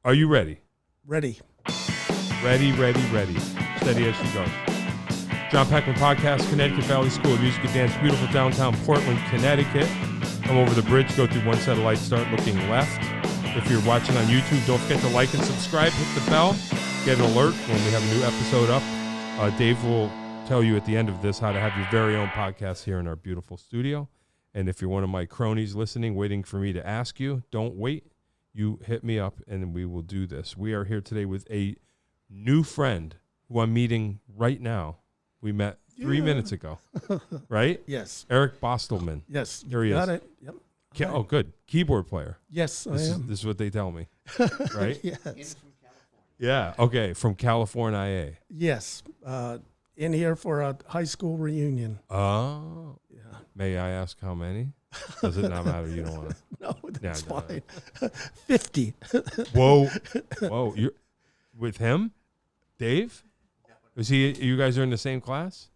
Are you ready? Ready. Ready. Steady as she goes. John Peckman Podcast, Connecticut Valley School of Music and Dance, beautiful downtown Portland, Connecticut. Come over the bridge, go through one set of lights, start looking left. If you're watching on YouTube, don't forget to like and subscribe, hit the bell, get an alert when we have a new episode up. Dave will tell you at the end of this how to have your very own podcast here in our beautiful studio. And if you're one of my cronies listening, waiting for me to ask you, don't wait. You hit me up and we will do this. We are here today with a new friend who I'm meeting right now. We met 3 minutes ago, right? Yes. Eric Bostleman. Yes. Here he is. Got it. Yep. Oh, good. Keyboard player. Yes, This I am. is what they tell me, right? Yes. Yeah. Okay. From California. Yes. In here for a high school reunion. Oh. Yeah. May I ask how many? Does it not matter? You don't want to. No, that's No. fine. 50. Whoa. You're with him, Dave? Is he? You guys are in the same class?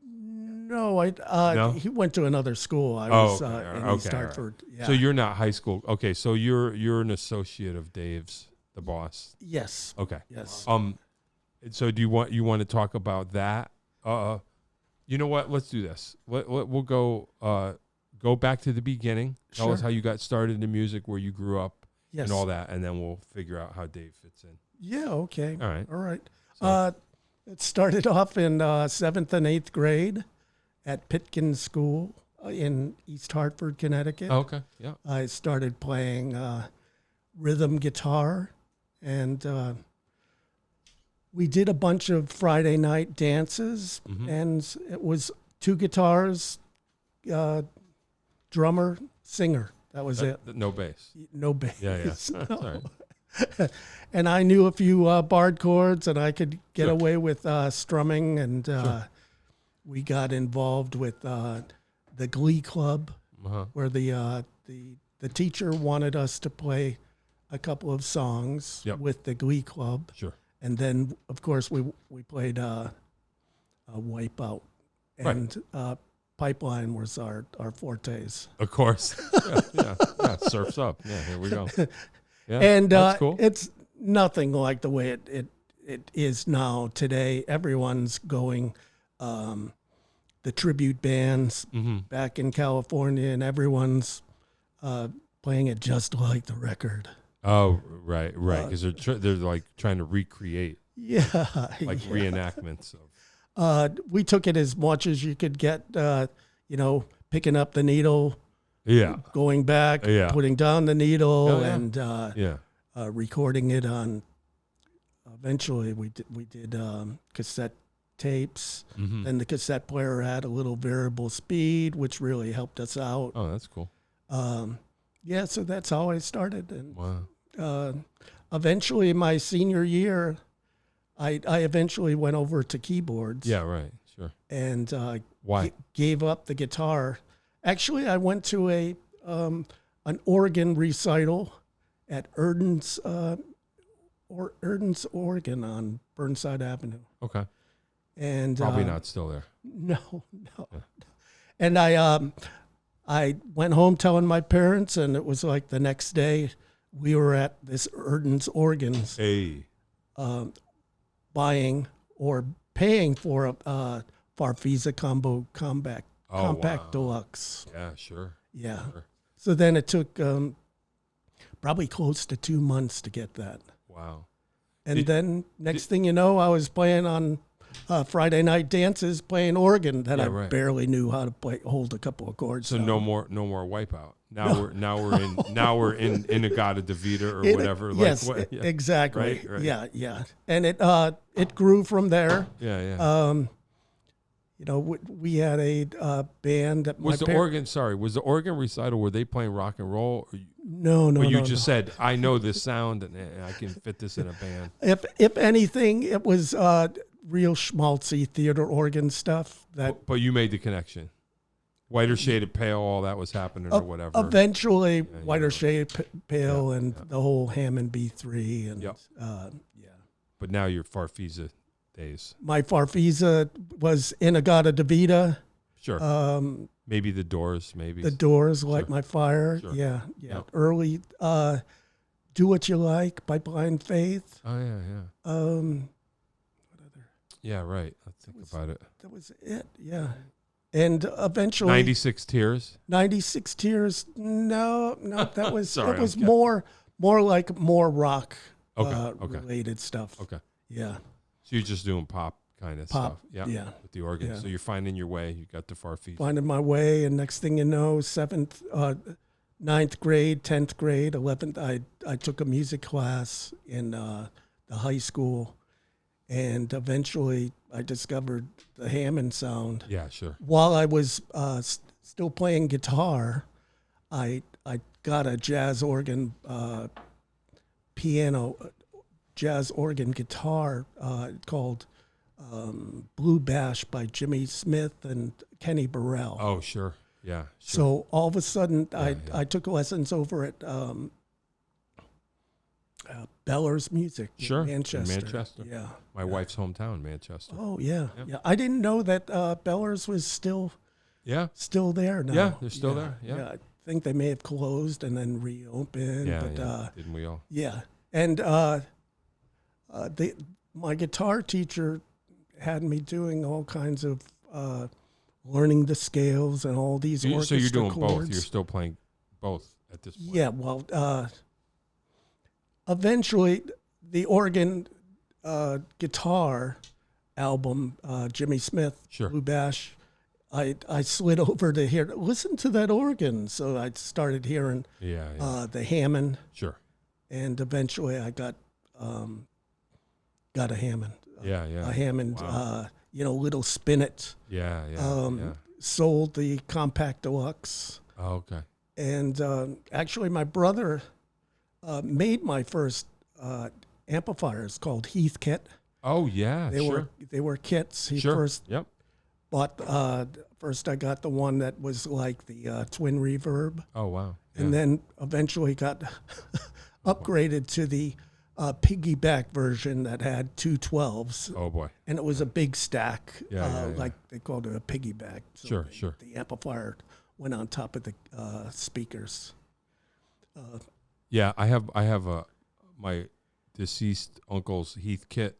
No, No? he went to another school. I Oh, was okay. in Okay, East Hartford. Yeah. So you're not high school. Okay. So you're an associate of Dave's, the boss. Yes. Okay. Yes. So do you want to talk about that? You know what? Let's do this. We'll go back to the beginning. Tell us Sure. how you got started in music, where you grew up, Yes. and all that, and then we'll figure out how Dave fits in. Yeah, okay. All right. All right. So- It started off in 7th and 8th grade at Peckman School in East Hartford, Connecticut. Oh, okay. Yeah. I started playing rhythm guitar, and we did a bunch of Friday night dances, Mhm. and it was 2 guitars, drummer, singer. That was it. No bass. No bass. Yeah. That's No. all right. And I knew a few barred chords, and I could get Sure. away with strumming. And Sure. we got involved with the Glee Club, Uh-huh. where the teacher wanted us to play a couple of songs Yep. with the Glee Club, Sure. and then of course we played Wipeout, Right. and Pipeline was our fortes. Of course. Yeah. Surf's up. Yeah. Here we go. Yeah. And that's cool. it's nothing like the way it is now today. Everyone's going the tribute bands Mm-hmm. back in California, and everyone's playing it just like the record. Oh, right. Because they're like trying to recreate Yeah, like yeah. reenactments of. We took it as much as you could get. Picking up the needle, Yeah. going back, Yeah. putting down the needle, Oh, yeah. and Yeah. recording it on. Eventually, we did cassette tapes. Mm-hmm. And the cassette player had a little variable speed, which really helped us out. Oh, that's cool. Yeah, so that's how I started. And Wow. eventually, my senior year, I eventually went over to keyboards. Yeah. Right. Sure. And Why? gave up the guitar. Actually, I went to an organ recital at Erden's Oregon on Burnside Avenue. Okay. And Probably not still there. No. Yeah. And I went home telling my parents, and it was like the next day we were at this Erden's Organs Hey. buying or paying for a Farfisa Combo Compact Wow. Deluxe. Yeah. Sure. Yeah. Sure. So then it took probably close to 2 months to get that. Wow. And then next thing you know, I was playing on Friday night dances, playing organ that Yeah, I right. barely knew how to hold a couple of chords. So on. no more Wipeout. Now we're in Inagata Devita or whatever. Yes, Yeah. exactly. Right. Yeah. And it grew from there. Yeah. We had a band that Was the organ recital, were they playing rock and roll? Or No. you just said, I know this sound and I can fit this in a band. If anything, it was real schmaltzy theater organ stuff that But you made the connection. Whiter Shaded Pale, all that was happening or whatever. eventually you Whiter know. Shade Pale Yeah, and yeah. the whole Hammond B3 and Yep. yeah. But now you're Farfisa days. My Farfisa was Inagata Devita. Sure. Maybe the Doors, maybe. The Doors, Light Sure. My Fire. Sure. Yeah. Yep. Early Do What You Like by Blind Faith. Oh yeah, yeah. What other? Yeah, right. Let's think about it. That was it. Yeah. And eventually 96 Tears. 96 Tears. No, that was Sorry, it was I'm more like more rock Okay. related stuff. Okay. Yeah. So you're just doing pop kind of stuff. Yeah. Yeah. With the organ. Yeah. So you're finding your way. You got the Farfisa. Finding my way, and next thing you know, 9th grade, 10th grade, 11th, I took a music class in the high school, and eventually I discovered the Hammond sound. Yeah, sure. While I was still playing guitar, I got a jazz organ jazz organ guitar called Blue Bash by Jimmy Smith and Kenny Burrell. Oh, sure. Yeah. Sure. So all of a sudden, Yeah. I took lessons over at Beller's Music Sure. in Manchester. In Manchester. Yeah. My wife's hometown, Manchester. Oh yeah, Yep. yeah. I didn't know that Beller's was still Yeah. there now. Yeah, they're still there. Yeah. I think they may have closed and then reopened. Yeah. but Yeah. Didn't we all? yeah. And my guitar teacher had me doing all kinds of learning the scales and all these So orchestra you're doing chords. both. You're still playing both at this point. Yeah, well, eventually the organ guitar album, Jimmy Smith, Sure. Blue Bash, I slid over to listen to that organ. So I started hearing Yeah. Yeah. the Hammond, Sure. and eventually I got a Hammond. Yeah. Yeah. A Hammond, Wow. little spinet. Yeah. Yeah. Yeah. Sold the Compact Deluxe. Oh, okay. And actually, my brother made my first amplifiers called Heath Kit. Oh, yeah. They were kits. He Sure. first Yep. bought. First, I got the one that was like the twin reverb, Oh, wow. Yeah. and then eventually got upgraded to the piggyback version that had two 12s, Oh, boy. and it was a big stack. Yeah. Like they called it a piggyback. So Sure. Sure. the amplifier went on top of the speakers. Yeah, I have my deceased uncle's Heath Kit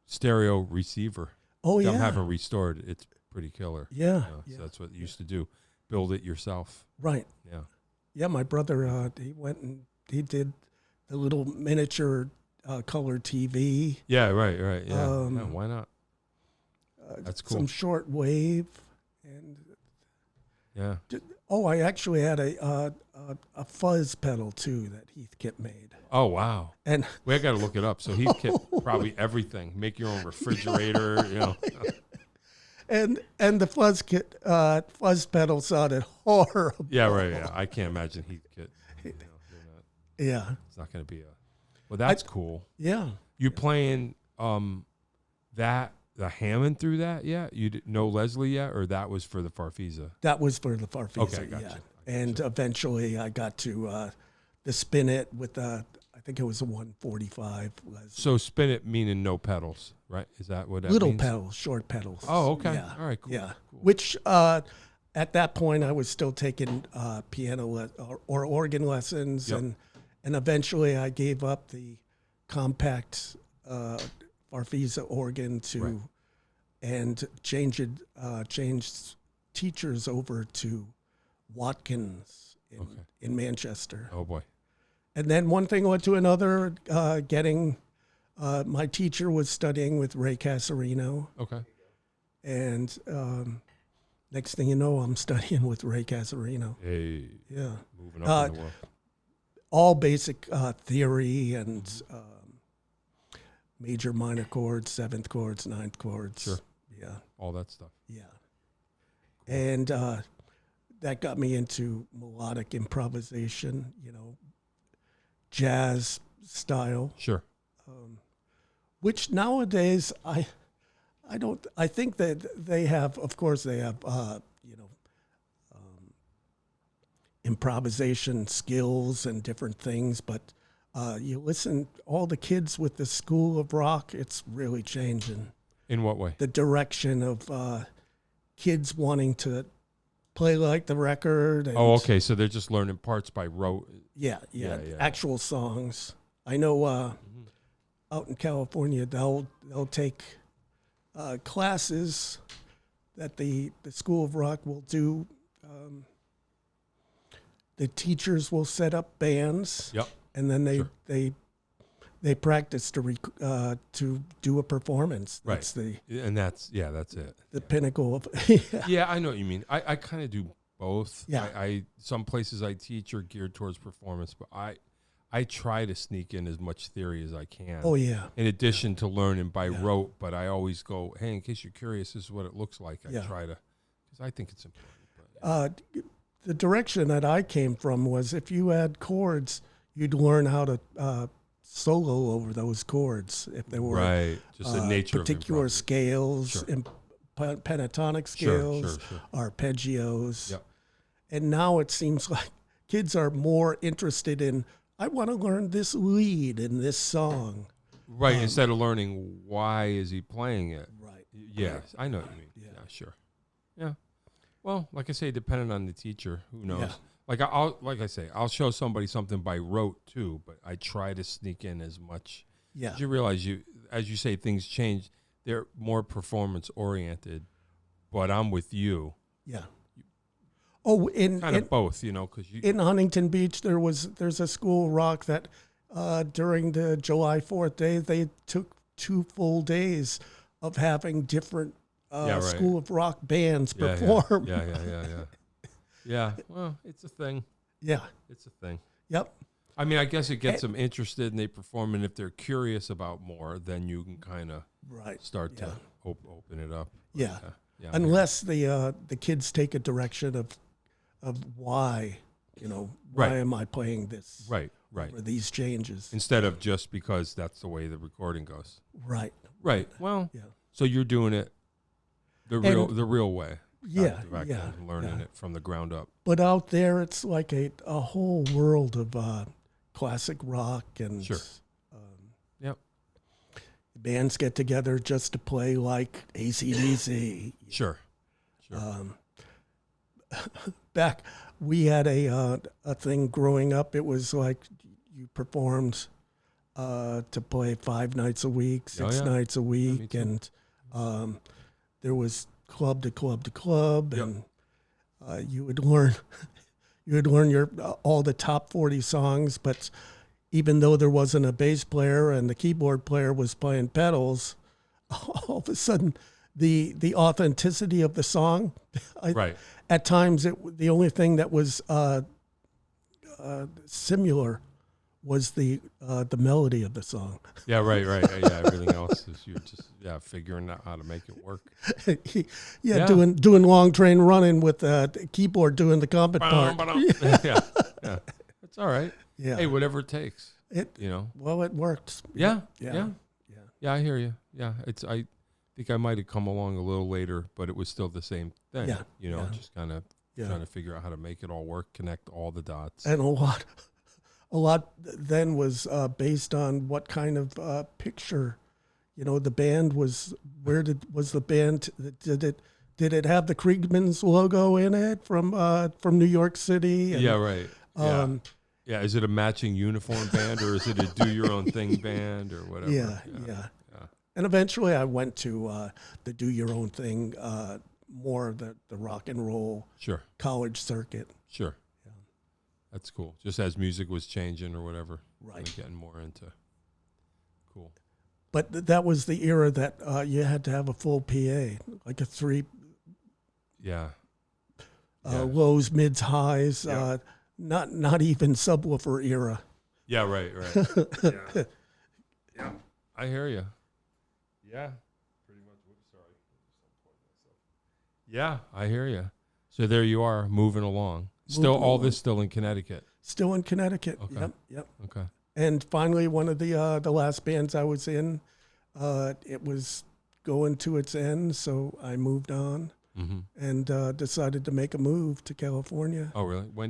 stereo receiver. Oh yeah, I'm having restored. It's pretty killer. yeah, So that's what you used to do. Build it yourself. right. Yeah. Yeah, my brother he went and he did the little miniature color TV. Yeah. Right. Right. Yeah. Um, Yeah, why not? That's cool. Some short wave, and Yeah. I actually had a fuzz pedal too that Heath Kit made. Oh, wow. And We got to look it up. So Heath Kit probably everything. Make your own refrigerator. and the fuzz pedal sounded horrible. Yeah. Right. Yeah. I can't imagine Heath Kit. They're not, Yeah, it's not going to be a. Well, that's cool. yeah. You playing the Hammond through that yet? You didn't know Leslie yet, or that was for the Farfisa? That was for the Farfisa. Okay, gotcha. Yeah. And eventually I got to the Spin It with I think it was a 145. Leslie. So spin it meaning no pedals, right? Is that what that Little means? pedals, short pedals. Oh, okay. Yeah. All right, cool. Yeah. Cool. Which at that point I was still taking piano or organ lessons, Yep. and eventually I gave up the compact Farfisa organ to Right. and changed teachers over to Watkins in Manchester. Oh boy. And then one thing led to another. My teacher was studying with Ray Casarino, Okay. and next thing you know, I'm studying with Ray Casarino. Hey, Yeah, moving up in the world. all basic theory and major, minor chords, seventh chords, ninth chords. Sure. Yeah, All that stuff. yeah, and that got me into melodic improvisation. Jazz style. Sure. Which nowadays I think that they have, of course, they have, improvisation skills and different things, but you listen, all the kids with the School of Rock, it's really changing In what way? the direction of kids wanting to play like the record. And Oh, okay. So they're just learning parts by rote. Yeah, Yeah. actual songs. I know out in California, they'll take classes that the School of Rock will do. The teachers will set up bands. Yep. And then they practice to do a performance. Right. That's the That's it. the pinnacle of Yeah, I know what you mean. I kind of do both. Yeah. I some places I teach are geared towards performance, but I try to sneak in as much theory as I can. Oh yeah. In addition to learning by rote, but I always go, hey, in case you're curious, this is what it looks like. I try to, because I think it's important. But, The direction that I came from was if you had chords, you'd learn how to solo over those chords if they were right, just the nature particular of scales, Sure. pentatonic scales, Sure. arpeggios. Yep. And now it seems like kids are more interested in, I want to learn this lead in this song. Right, instead of learning why is he playing it. Right. Yes, I know what you mean. Yeah. Yeah, sure. Yeah. Well, like I say, depending on the teacher, who knows? Yeah. I'll show somebody something by rote too, but I try to sneak in as much. Yeah. 'Cause you realize as you say, things change. They're more performance oriented, but I'm with you. Yeah. Oh, Kind of both, because in Huntington Beach, there's a School of Rock that during the July 4th day, they took 2 full days of having different right. School of Rock bands perform. Yeah. Yeah, well, it's a thing. Yeah. It's a thing. Yep. I mean, I guess it gets them interested and they perform, and if they're curious about more, then you can kind of start to open it up. Yeah. Yeah. Unless the kids take a direction of why, why am I playing this? Right. Or these changes. Instead of just because that's the way the recording goes. Right. Right. Well, Yeah. so you're doing it the real way. Yeah. Back and learning it from the ground up. But out there, it's like a whole world of classic rock and Sure. Yep. bands get together just to play like AC/DC. Sure. Back, we had a thing growing up. It was like you performed to play 5 nights a week, 6 nights a week, and there was club to club to club, and you would learn your all the top 40 songs. But even though there wasn't a bass player and the keyboard player was playing pedals, all of a sudden the authenticity of the song, at times the only thing that was similar was the melody of the song. Yeah, right. Yeah, everything else is you're just figuring out how to make it work. Doing Long Train Running with the keyboard doing the combat part. Yeah, it's all right. Yeah. Hey, whatever it takes. Well, it worked. Yeah. I hear you. Yeah, I think I might have come along a little later, but it was still the same thing. Yeah. Just kind of trying to figure out how to make it all work, connect all the dots. And a lot then was based on what kind of picture, the band was. Was the band? Did it have the Kriegman's logo in it from New York City? And, yeah, right. Yeah, is it a matching uniform band or is it a do your own thing band or whatever? Yeah. And eventually, I went to the do your own thing, more of the rock and roll college circuit. Sure. That's cool. Just as music was changing or whatever. Right. Getting more into. Cool. But that was the era that you had to have a full PA, like a 3. Yeah. Lows, mids, highs. Not even subwoofer era. Yeah. Right. Yeah. I hear you. Yeah. Pretty much. Sorry. Yeah, I hear you. So there you are, moving along. All this still in Connecticut. Still in Connecticut. Okay. Yep. Okay. And finally, one of the last bands I was in, it was going to its end, so I moved on and decided to make a move to California. Oh, really? When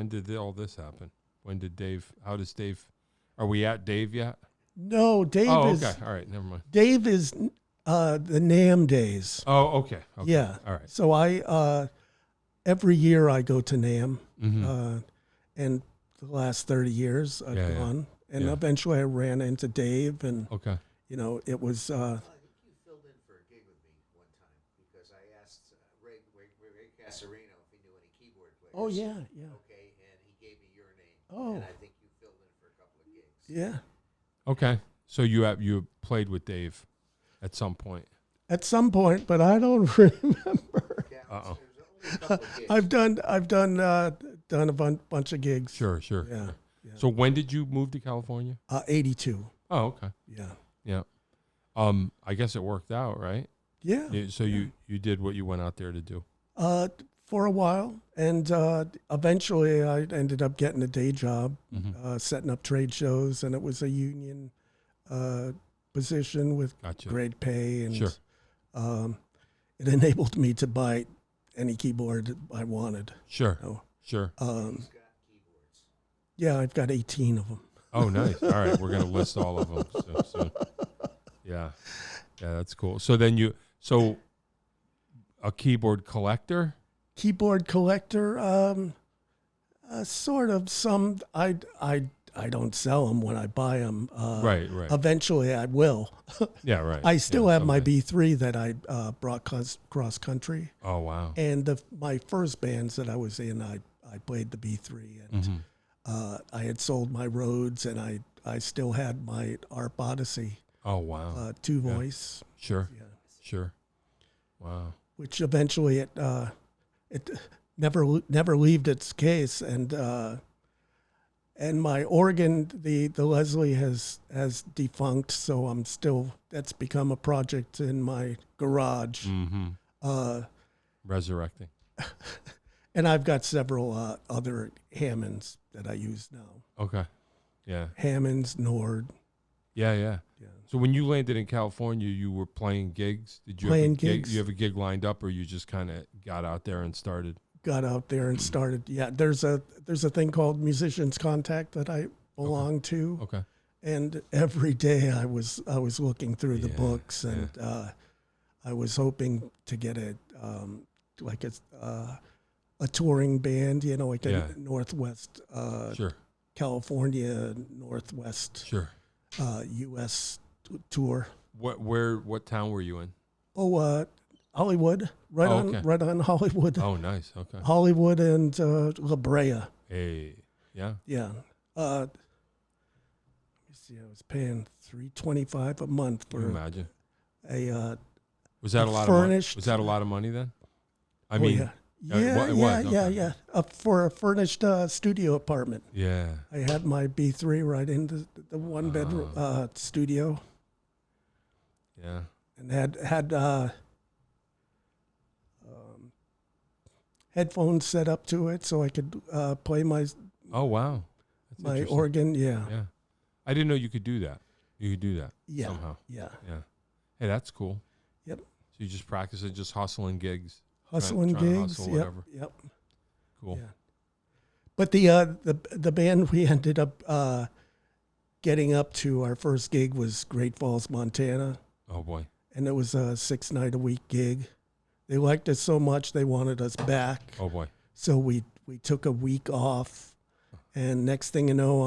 did all this happen? When did Dave? How does Dave? Are we at Dave yet? No, Dave is. Oh, okay. All right. Never mind. Dave is the NAMM days. Oh, okay. Yeah. All right. So every year I go to NAMM, Mm-hmm. and the last 30 years I've Yeah, yeah. gone. And Yeah. eventually I ran into Dave, and, Okay. it was, I think you filled in for a gig with me one time because I asked Ray Casarino if he knew any keyboard players. oh, yeah, yeah. Okay, and he gave me your name. Oh. And I think you filled in for a couple of gigs. Yeah. Okay. So you played with Dave at some point. At some point, but I don't remember. Yeah, Uh-oh. there's only a couple of gigs. I've done a bunch of gigs. Sure. Yeah. So when did you move to California? 82. Oh, okay. Yeah. Yeah. I guess it worked out, right? Yeah. So you did what you went out there to do. For a while, and eventually I ended up getting a day job, Mm-hmm. setting up trade shows, and it was a union position with Gotcha. great pay, and Sure. It enabled me to buy any keyboard I wanted. Sure. Oh. Sure. He's got keyboards. Yeah, I've got 18 of them. Oh, nice. All right. We're going to list all of them soon. Yeah. Yeah, that's cool. So then a keyboard collector? Keyboard collector, sort of. Some I don't sell them when I buy them. Right. Eventually, I will. Yeah, right. I still Yeah, have my someday. B3 that I brought cross country, Oh, wow. and my first bands that I was in, I played the B3, and Mm-hmm. I had sold my Rhodes, and I still had my ARP Odyssey Oh, wow. 2-voice, Sure. yeah. Sure. Wow. Which eventually it never left its case, and my organ, the Leslie has defunct, so that's become a project in my garage. Mm-hmm. Resurrecting. And I've got several other Hammonds that I use now. Okay. Yeah. Hammonds, Nord. Yeah. Yeah. So when you landed in California, you were playing gigs? Did you Playing have a gig, gigs. you have a gig lined up, or you just kind of got out there and started? Got out there and started. Yeah, there's a thing called Musicians Contact that I belong to, Okay. and every day I was looking through the Yeah, books, and I was hoping to get a touring band, like Yeah. a Northwest Sure. California, Northwest Sure. U.S. tour. What town were you in? Oh, Hollywood, right on Hollywood. Oh, nice. Okay. Hollywood and La Brea. Hey. Yeah. Yeah. Let me see. I was paying $325 a month Can you for imagine? a Was that a lot of money? furnished. Was that a lot of money then? I Oh, mean, yeah. it was, okay. Yeah. For a furnished studio apartment. yeah. I had my B3 right in the one bedroom studio, Yeah. and had headphones set up to it so I could play my Oh, wow. That's my interesting. organ. Yeah. Yeah. I didn't know you could do that. You could do that Yeah. somehow. Yeah. Yeah. Hey, that's cool. Yep. So you just practice it, just hustling gigs. Hustling trying to gigs. hustle, Yep. whatever. Yep. Cool. Yeah. But the band we ended up getting up to, our first gig was Great Falls, Montana, Oh, boy. and it was a 6-night-a-week gig. They liked us so much they wanted us back. Oh, boy. So we took a week off, and next thing you know,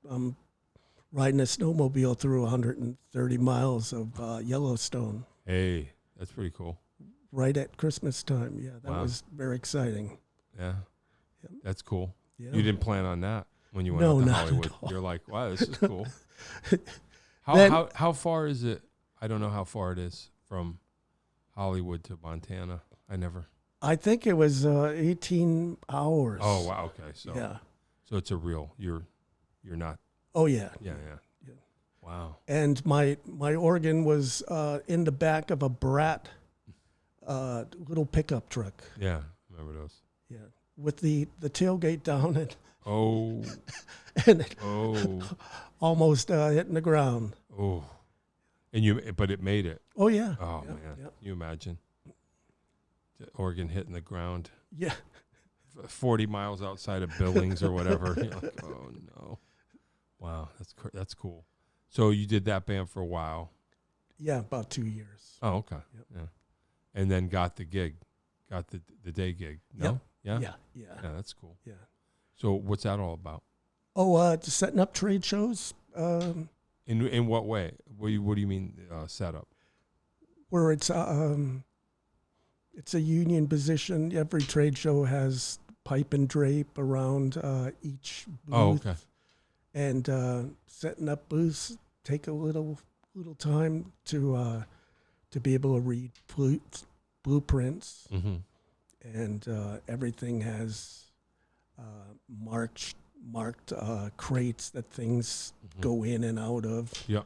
I'm riding a snowmobile through 130 miles of Yellowstone Hey, that's pretty cool. right at Christmas time. Yeah, that Wow. was very exciting. Yeah. Yep. That's cool. Yeah. You didn't plan on that when you went No, out to not at Hollywood. all. You're like, wow, this is cool. Then- How far is it? I don't know how far it is from Hollywood to Montana. I think it was 18 hours. Oh, wow. Okay. So Yeah. so it's a real, you're not, Oh, yeah. yeah. Yeah. Wow. And my organ was in the back of a Brat little pickup truck. Yeah. Remember those? Yeah. With the tailgate down and, Oh, and it oh, almost hitting the ground. oh. But it made it. Oh, yeah. Oh, Yeah, man. yeah. Can you imagine? The organ hitting the ground Yeah. 40 miles outside of Billings or whatever. You're like, oh, no. Wow. That's cool. So you did that band for a while. Yeah, about 2 years. Oh, okay. Yep. Yeah. And then got the gig. Got the day gig. No? Yeah? Yeah. Yeah, that's cool. Yeah. So what's that all about? Oh, just setting up trade shows. In what way? What do you mean setup? Where it's a union position. Every trade show has pipe and drape around each booth. Oh, okay. And setting up booths take a little time to be able to read blueprints, Mm-hmm. and everything has marked crates that things go in and out of. Yeah.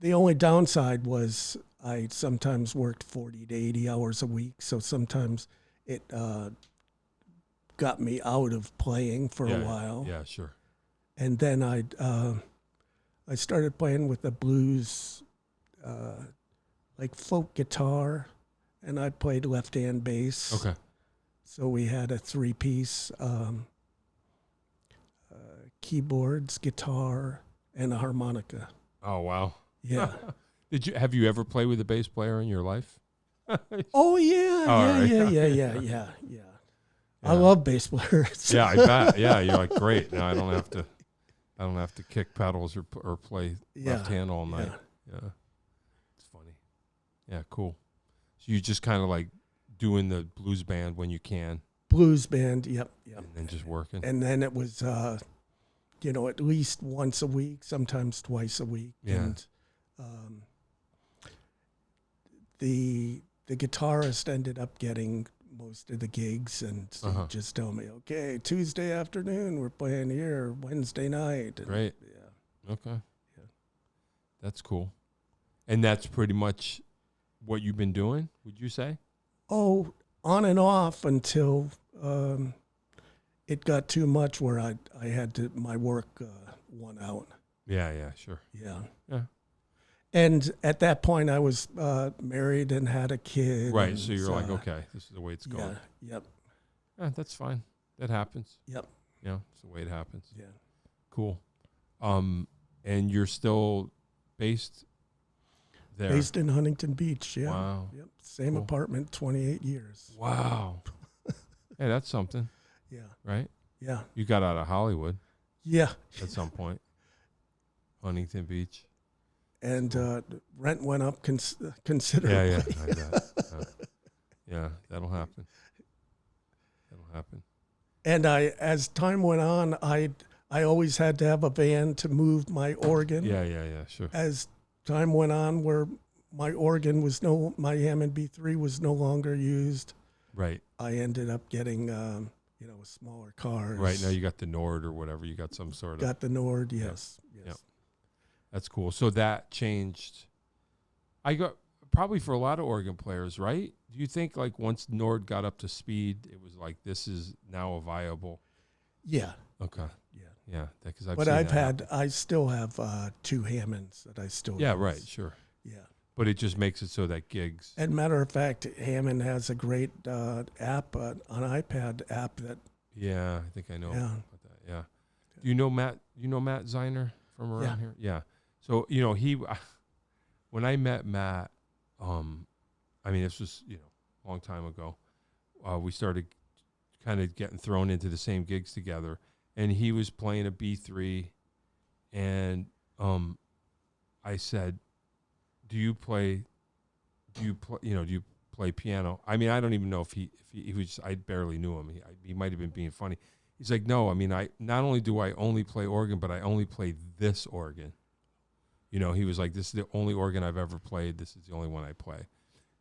The only downside was I sometimes worked 40 to 80 hours a week, so sometimes it got me out of playing for a while. Yeah, sure. And then I started playing with the blues, like folk guitar, and I played left-hand bass. Okay. So we had a 3-piece, keyboards, guitar, and a harmonica. Oh, wow. Yeah. Have you ever played with a bass player in your life? Oh yeah, All right. yeah. I love bass players. Yeah, I bet. Yeah, you're like, great. Now I don't have to kick pedals or play left hand all night. Yeah. It's funny. Yeah, cool. So you just kind of like doing the blues band when you can. Blues band, yep. And then just working. And then it was at least once a week, sometimes twice a week. Yeah. And the guitarist ended up getting most of the gigs, and so he'd just tell me, okay, Tuesday afternoon we're playing here, Wednesday night. And Great. Yeah. Okay. Yeah. That's cool. And that's pretty much what you've been doing, would you say? Oh, on and off until it got too much where I had to, my work won out. Yeah, sure. Yeah. Yeah. And at that point, I was married and had a kid. Right, and so you're like, okay, this is the way it's going. Yeah, yep. Yeah, that's fine. That happens. Yep. Yeah, it's the way it happens. Yeah. Cool. And you're still based there? Based in Huntington Beach, yeah. Wow. Yep. Same Cool. apartment, 28 years. Wow. Hey, that's something, Yeah. right? Yeah. You got out of Hollywood Yeah. at some point. Huntington Beach. And rent went up considerably. Yeah, I bet. Yeah, that'll happen. And as time went on, I always had to have a van to move my organ. Yeah, sure. As time went on, where my organ was my Hammond B3 was no longer used, Right. I ended up getting a smaller car. Right, now you got the Nord or whatever. You got some sort of... Got the Nord, yes. Yep. That's cool. So that changed. I got probably for a lot of organ players, right? Do you think like once Nord got up to speed, it was like this is now a viable? Yeah. Okay. Yeah. Because I still have 2 Hammonds that I still use. Right. Sure. Yeah. But it just makes it so that gigs. And matter of fact, Hammond has a great app, an iPad app that. Yeah, I think I know Yeah. about that. Yeah. Do you know Matt? You know Matt Ziner from around here? Yeah. So he, when I met Matt, this was a long time ago. We started kind of getting thrown into the same gigs together, and he was playing a B3, and I said, do you play piano? I mean, I don't even know if he was, I barely knew him. He might have been being funny. He's like, no, I mean, not only do I only play organ, but I only play this organ. He was like, this is the only organ I've ever played. This is the only one I play.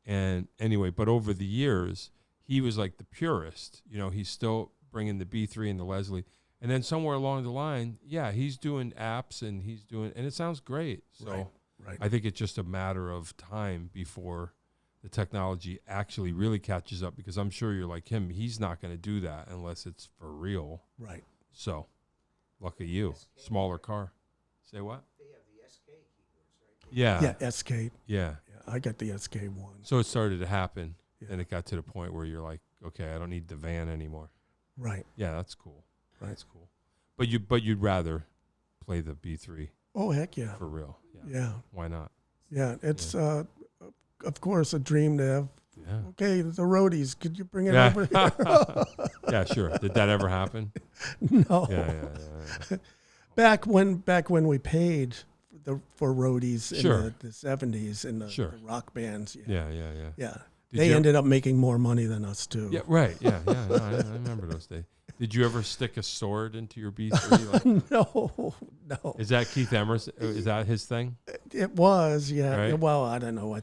And anyway, but over the years, he was like the purist. He's still bringing the B3 and the Leslie. And then somewhere along the line, he's doing apps and it sounds great. So Right. I think it's just a matter of time before the technology actually really catches up, because I'm sure you're like him. He's not going to do that unless it's for real. Right. So lucky you. Smaller car. Say what? They have the SK keyboards, right? Yeah, SK. Yeah. Yeah, I got the SK1. So it started to happen, Yeah. and it got to the point where you're like, okay, I don't need the van anymore. Right. Yeah, that's cool. Right. That's cool. But you'd rather play the B3 Oh, heck yeah. for real. Yeah. Why not? Yeah, it's, of course, a dream to have Yeah. Okay, the roadies, could you bring it Yeah. over here? Yeah, sure. Did that ever happen? No. Yeah. Back when we paid for roadies in Sure. the 70s in the, Sure. the rock bands. Yeah. Yeah. Did They you- ended up making more money than us too. Yeah, right. Yeah. No, I remember those days. Did you ever stick a sword into your B3? Like, No. is that Keith Emerson? Is that his thing? It was, yeah. Right? Well, I don't know. I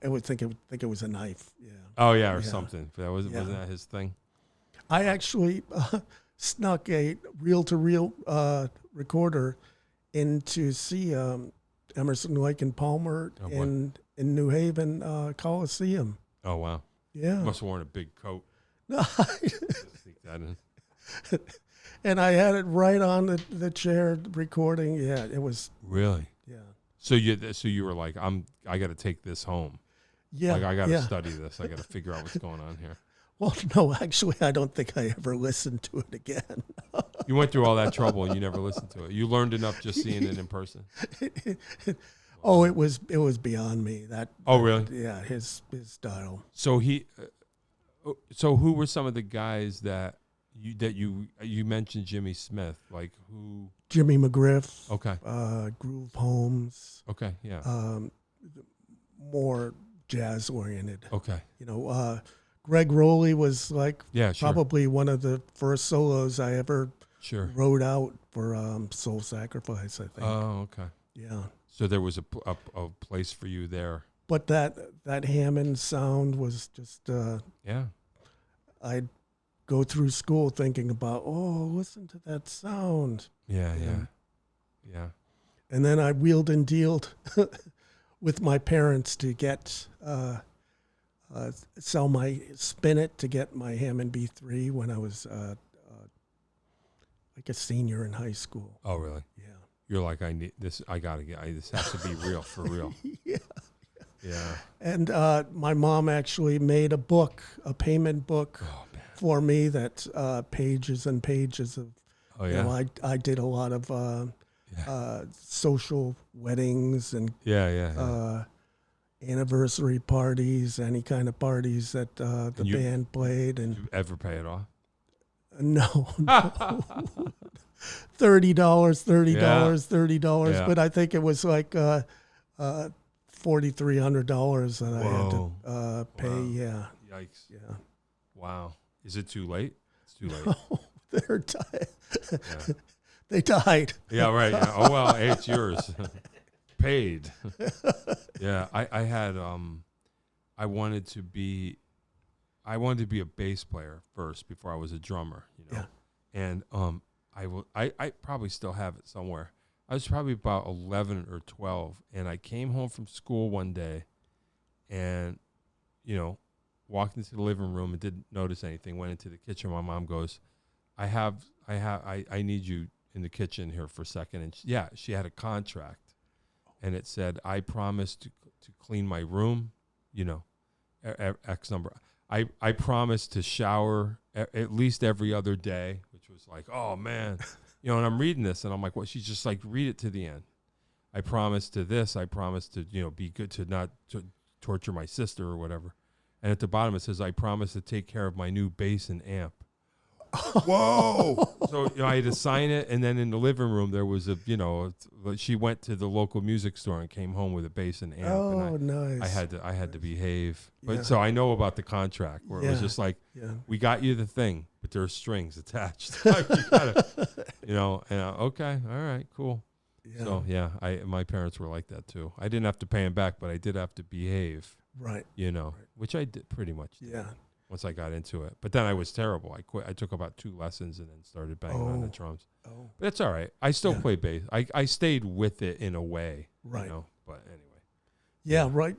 I would think it was a knife. Yeah. Oh yeah, or Yeah. something. That wasn't that his thing? I actually snuck a reel-to-reel recorder in to see Emerson, Lake and Palmer Oh, in New Haven Coliseum. Oh wow. Yeah. Must have worn a big coat. No, Sneak that in. and I had it right on the chair recording. Yeah, it was. Really? Yeah. So you were like, I got to take this home. Yeah. Like I got to yeah. study this. I got to figure out what's going on here. Well, no, actually, I don't think I ever listened to it again. You went through all that trouble and you never listened to it. You learned enough just seeing it in person. Oh, it was beyond me. Oh, really? Yeah, his style. So so who were some of the guys that you mentioned? Jimmy Smith, like who? Jimmy McGriff. Okay. Groove Holmes. Okay. Yeah. More jazz oriented. Okay. You know, Greg Rowley was like Yeah. Sure. probably one of the first solos I ever Sure. wrote out for Soul Sacrifice, I think. Oh, okay. Yeah. So there was a place for you there. But that Hammond sound was just, Yeah. I'd go through school thinking about, oh, listen to that sound. Yeah. Yeah. And then I wheeled and dealed with my parents to get, spin it to get my Hammond B3 when I was like a senior in high school. Oh, really? Yeah. You're like, I need this. I gotta get. This has to be real for real. Yeah. Yeah. And my mom actually made a payment book for me that's pages and pages of, Oh, you yeah. know, I did a lot of social weddings and anniversary parties, any kind of parties that the band played. And Did you ever pay it off? no. $30. Yeah. But I think it was like $4,300 that I had to pay. Wow. Yeah. Yikes. Yeah. Wow. Is it too late? It's too late. Oh, they're died. Yeah. They died. Yeah, right. Yeah. Oh, well, hey, it's yours. Paid. Yeah, I had, I wanted to be a bass player first before I was a drummer, you know. Yeah. And I probably still have it somewhere. I was probably about 11 or 12, and I came home from school one day and, you know, walked into the living room and didn't notice anything, went into the kitchen. My mom goes, I need you in the kitchen here for a second. And she had a contract, and it said, I promised to clean my room, you know, X number. I promised to shower at least every other day, which was like, oh man, you know, and I'm reading this and I'm like, well, she's just like, read it to the end. I promised to this. I promised to, you know, be good, to not to torture my sister or whatever. And at the bottom it says, I promise to take care of my new bass and amp. Whoa! So, you know, I had to sign it, and then in the living room there was a, you know, she went to the local music store and came home with a bass and amp. Oh, and nice. I had to behave. But Yeah. so I know about the contract where it was just like, Yeah. we got you the thing, but there's strings attached. Like, you gotta, you know, and okay, all right, cool. Yeah. So yeah, my parents were like that too. I didn't have to pay them back, but I did have to behave. Right. You know, which I did pretty much. Yeah. Once I got into it, but then I was terrible. I quit. I took about 2 lessons and then started banging on the drums. Oh. But it's all right. I still play bass. I stayed with it in a way. Right. You know, but anyway. Yeah, right.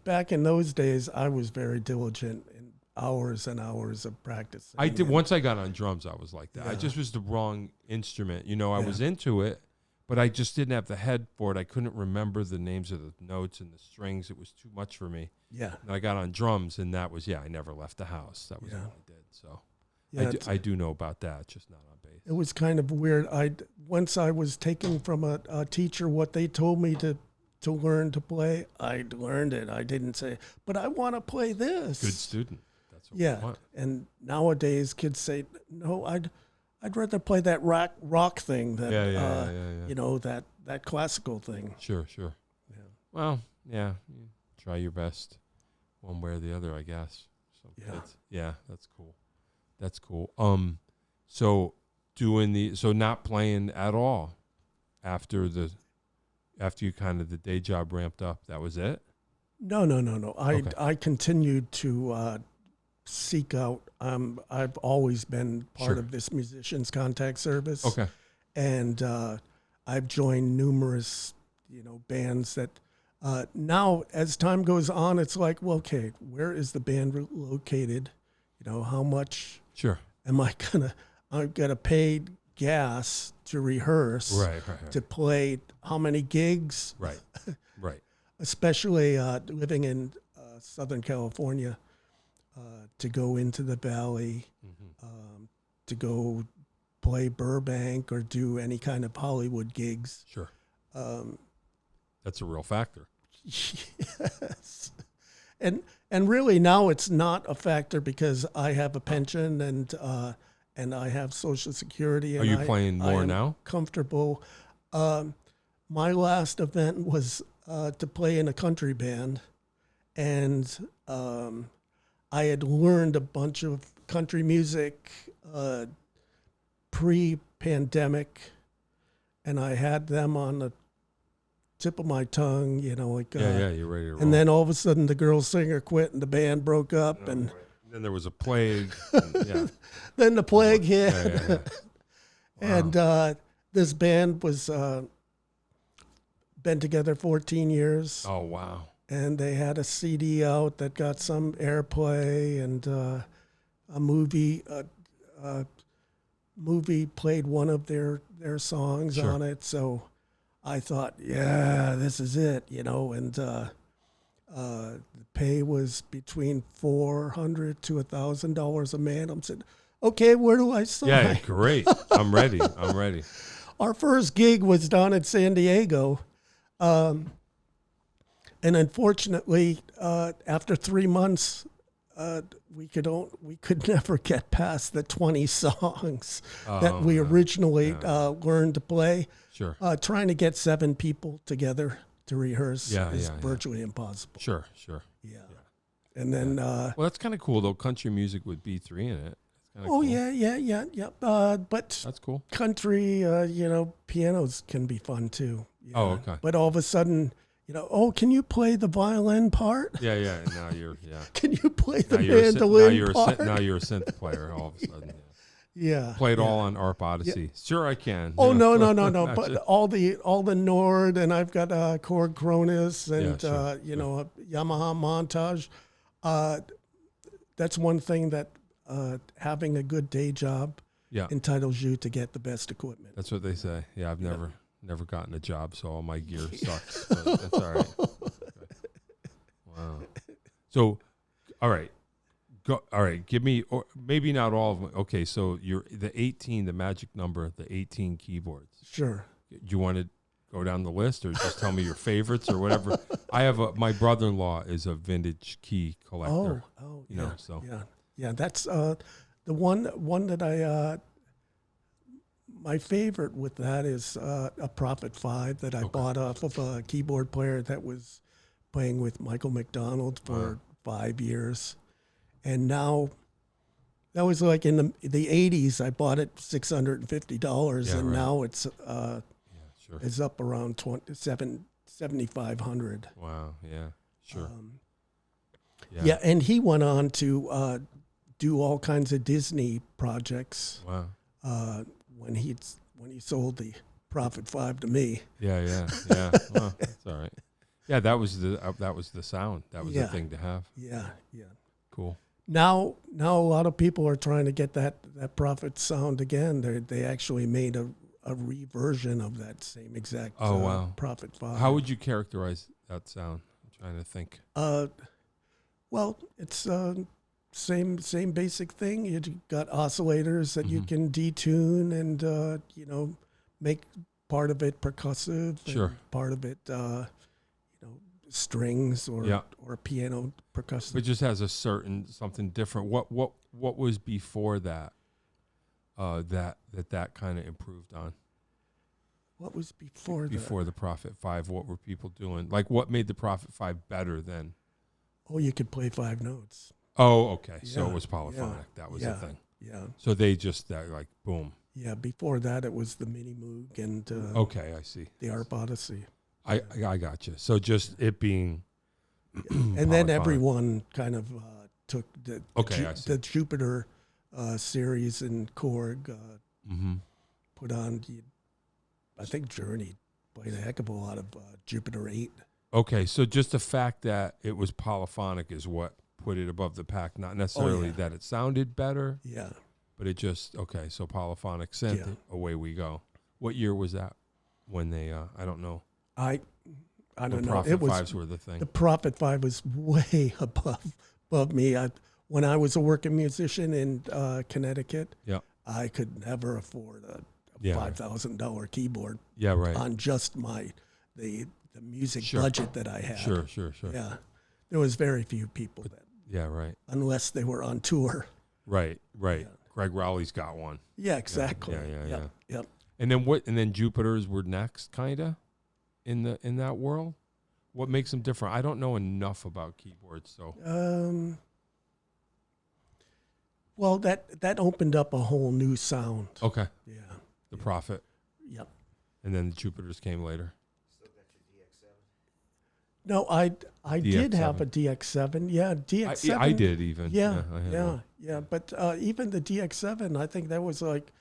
Back in those days, I was very diligent in hours and hours of practice. I did. Once I got on drums, I was like that. I Yeah. just was the wrong instrument. You know, I Yeah. was into it, but I just didn't have the head for it. I couldn't remember the names of the notes and the strings. It was too much for me. Yeah. And I got on drums, and that was, I never left the house. That was all I did. So Yeah, I do know about that, just not on bass. it was kind of weird. Once I was taking from a teacher what they told me to to learn to play, I learned it. I didn't say, but I want to play this. Good student. That's what Yeah, we want. and nowadays kids say, no, I'd rather play that rock thing than Yeah. you know, that classical thing. Sure. Yeah. Well, yeah. You try your best, one way or the other, I guess. Some Yeah. kids. Yeah, that's cool. That's cool. So not playing at all after you kind of the day job ramped up. That was it. No. Okay. I continued to seek out. I've always been part Sure. of this musicians contact service. Okay. And I've joined numerous, bands that now as time goes on, it's like, well, okay, where is the band located? How much Sure. am I gonna pay gas to rehearse, Right. to play how many gigs? Right. Especially living in Southern California, to go into the Valley, to go play Burbank or do any kind of Hollywood gigs. Sure. That's a real factor. Yes. And really now it's not a factor because I have a pension and I have Social Security. And Are you playing more I am now? Comfortable. My last event was to play in a country band, and I had learned a bunch of country music pre-pandemic, and I had them on the tip of my tongue, like Yeah, you're ready to roll. and then all of a sudden the girl singer quit and the band broke up, and then there was a plague. And, yeah. then the plague hit. Yeah. Wow. And this band was been together 14 years, Oh, wow. and they had a CD out that got some airplay, and a movie played one of their songs Sure. on it. So I thought, yeah, this is it, and the pay was between $400 to $1,000 a man. I'm saying, okay, where do I sign? Yeah, great. I'm ready. Our first gig was down in San Diego. And unfortunately, after 3 months, we could never get past the 20 songs that we originally learned to play. Sure. Trying to get 7 people together to rehearse is virtually impossible. Sure. Yeah. And then, Well, that's kind of cool, though. Country music with B3 in it. It's oh, cool. yeah. But That's cool. country, pianos can be fun too. Yeah. Oh, okay. But all of a sudden, can you play the violin part? Yeah. Now you're, Can you play the Now you're mandolin part? now you're a synth player all of a sudden. Yeah. Played all on ARP Odyssey. Sure, I can. Oh, no. But all the Nord, and I've got Korg Cronus and, sure. a Yamaha Montage. That's one thing that having a good day job Yeah. entitles you to get the best equipment. That's what they say. Yeah, I've never gotten a job, so all my gear sucks. But that's all right. Wow. So, all right. All right. Give me, or maybe not all of them. Okay, so you're the 18, the magic number, the 18 keyboards. Sure. Do you want to go down the list, or just tell me your favorites or whatever? I have my brother-in-law is a vintage key collector. Oh, you know, so. Yeah. That's the one that I. My favorite with that is a Prophet 5 that I bought off of a keyboard player that was playing with Michael McDonald for 5 years, and now that was like in the 80s. I bought it $650, and now it's Sure. it's up around $7,500. Wow. Yeah. Sure. Yeah, and he went on to do all kinds of Disney projects. Wow. When he sold the Prophet 5 to me. Yeah. Well, that's all right. Yeah, that was the sound. That was the thing to have. Yeah. Cool. Now a lot of people are trying to get that Prophet sound again. They actually made a reversion of that same exact Prophet 5. How would you characterize that sound? I'm trying to think. Well, it's same basic thing. You got oscillators that you can detune and make part of it percussive, Sure. and part of it strings or Yeah. or piano percussion. It just has a certain something different. What was before that? That kind of improved on What was before that? before the Prophet 5. What were people doing? Like, what made the Prophet 5 better than? Oh, you could play 5 notes. Oh, okay. So Yeah, it was polyphonic. yeah, That was yeah. the thing. Yeah. So they just like boom. Yeah, before that it was the Mini Moog and Okay, I see. the Arp Odyssey. I got you. So just it being, And then polyphonic. everyone kind of took Okay, I see. the Jupiter series and Korg Mm-hmm. put on, I think Journey played a heck of a lot of Jupiter 8. Okay, so just the fact that it was polyphonic is what put it above the pack. Not necessarily yeah. that it sounded better, Yeah. but it just okay. So polyphonic synth, Yeah. away we go. What year was that? When they? I don't know. I The don't know. Prophet It was 5s were the thing. the Prophet 5 was way above me. When I was a working musician in Connecticut, Yeah. I could never afford a Yeah, right. $5,000 keyboard Yeah, right. on just the music Sure. budget that I had. Sure. Yeah. There was very few people that, Yeah, right. unless they were on tour. Right. Yeah. Greg Rowley's got one. Yeah, exactly. Yeah. Yep. And then what? And then Jupiters were next, kinda, in that world. What makes them different? I don't know enough about keyboards, so Well, that opened up a whole new sound. okay. Yeah. The Prophet, Yep. and then the Jupiters came later. Still got your DX7? No, I did have a DX7. DX7. Yeah, DX7. I did even. Yeah, I had one. yeah. But even the DX7, I think that was like